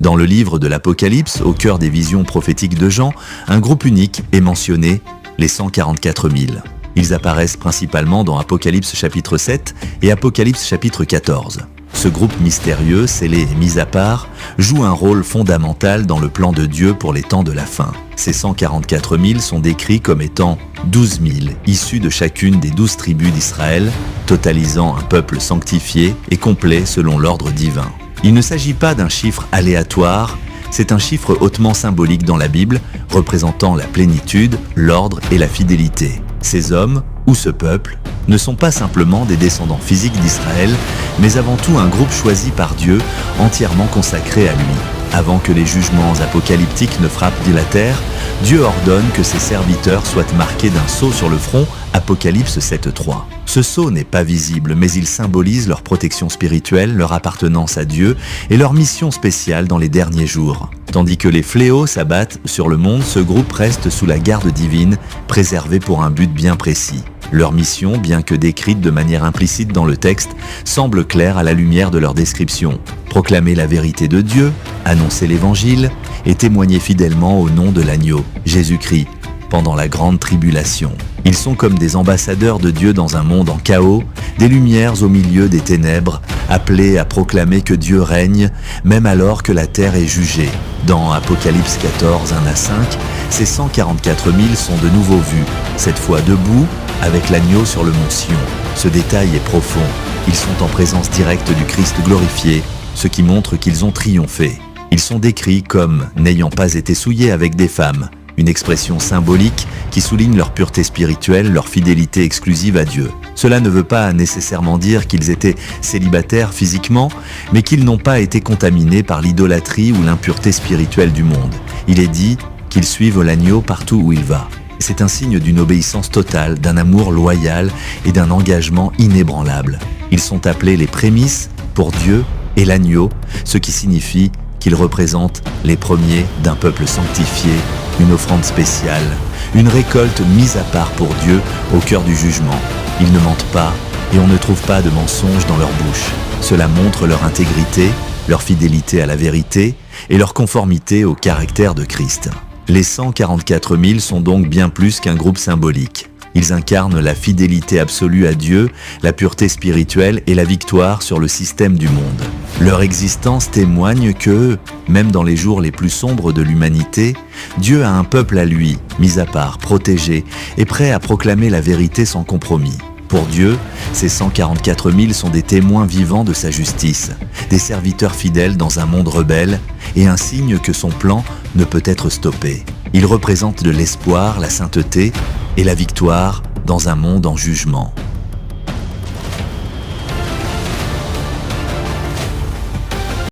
Dans le livre de l'Apocalypse, au cœur des visions prophétiques de Jean, un groupe unique est mentionné, les 144 000. Ils apparaissent principalement dans Apocalypse chapitre 7 et Apocalypse chapitre 14. Ce groupe mystérieux, scellé et mis à part, joue un rôle fondamental dans le plan de Dieu pour les temps de la fin. Ces 144 000 sont décrits comme étant 12 000, issus de chacune des 12 tribus d'Israël, totalisant un peuple sanctifié et complet selon l'ordre divin. Il ne s'agit pas d'un chiffre aléatoire, c'est un chiffre hautement symbolique dans la Bible, représentant la plénitude, l'ordre et la fidélité. Ces hommes, ou ce peuple, ne sont pas simplement des descendants physiques d'Israël, mais avant tout un groupe choisi par Dieu, entièrement consacré à lui. Avant que les jugements apocalyptiques ne frappent la terre, Dieu ordonne que ses serviteurs soient marqués d'un sceau sur le front, Apocalypse 7.3. Ce sceau n'est pas visible, mais il symbolise leur protection spirituelle, leur appartenance à Dieu et leur mission spéciale dans les derniers jours. Tandis que les fléaux s'abattent sur le monde, ce groupe reste sous la garde divine, préservé pour un but bien précis. Leur mission, bien que décrite de manière implicite dans le texte, semble claire à la lumière de leur description. Proclamer la vérité de Dieu, annoncer l'évangile et témoigner fidèlement au nom de l'agneau, Jésus-Christ, pendant la grande tribulation. Ils sont comme des ambassadeurs de Dieu dans un monde en chaos, des lumières au milieu des ténèbres, appelés à proclamer que Dieu règne, même alors que la terre est jugée. Dans Apocalypse 14, 1 à 5, ces 144 000 sont de nouveau vus, cette fois debout, avec l'agneau sur le mont Sion. Ce détail est profond. Ils sont en présence directe du Christ glorifié, ce qui montre qu'ils ont triomphé. Ils sont décrits comme n'ayant pas été souillés avec des femmes, une expression symbolique qui souligne leur pureté spirituelle, leur fidélité exclusive à Dieu. Cela ne veut pas nécessairement dire qu'ils étaient célibataires physiquement, mais qu'ils n'ont pas été contaminés par l'idolâtrie ou l'impureté spirituelle du monde. Il est dit qu'ils suivent l'agneau partout où il va. C'est un signe d'une obéissance totale, d'un amour loyal et d'un engagement inébranlable. Ils sont appelés les prémices pour Dieu et l'agneau, ce qui signifie qu'ils représentent les premiers d'un peuple sanctifié, une offrande spéciale, une récolte mise à part pour Dieu au cœur du jugement. Ils ne mentent pas et on ne trouve pas de mensonges dans leur bouche. Cela montre leur intégrité, leur fidélité à la vérité et leur conformité au caractère de Christ. Les 144 000 sont donc bien plus qu'un groupe symbolique. Ils incarnent la fidélité absolue à Dieu, la pureté spirituelle et la victoire sur le système du monde. Leur existence témoigne que, même dans les jours les plus sombres de l'humanité, Dieu a un peuple à lui, mis à part, protégé et prêt à proclamer la vérité sans compromis. Pour Dieu, ces 144 000 sont des témoins vivants de sa justice, des serviteurs fidèles dans un monde rebelle et un signe que son plan ne peut être stoppé. Ils représentent de l'espoir, la sainteté et la victoire dans un monde en jugement.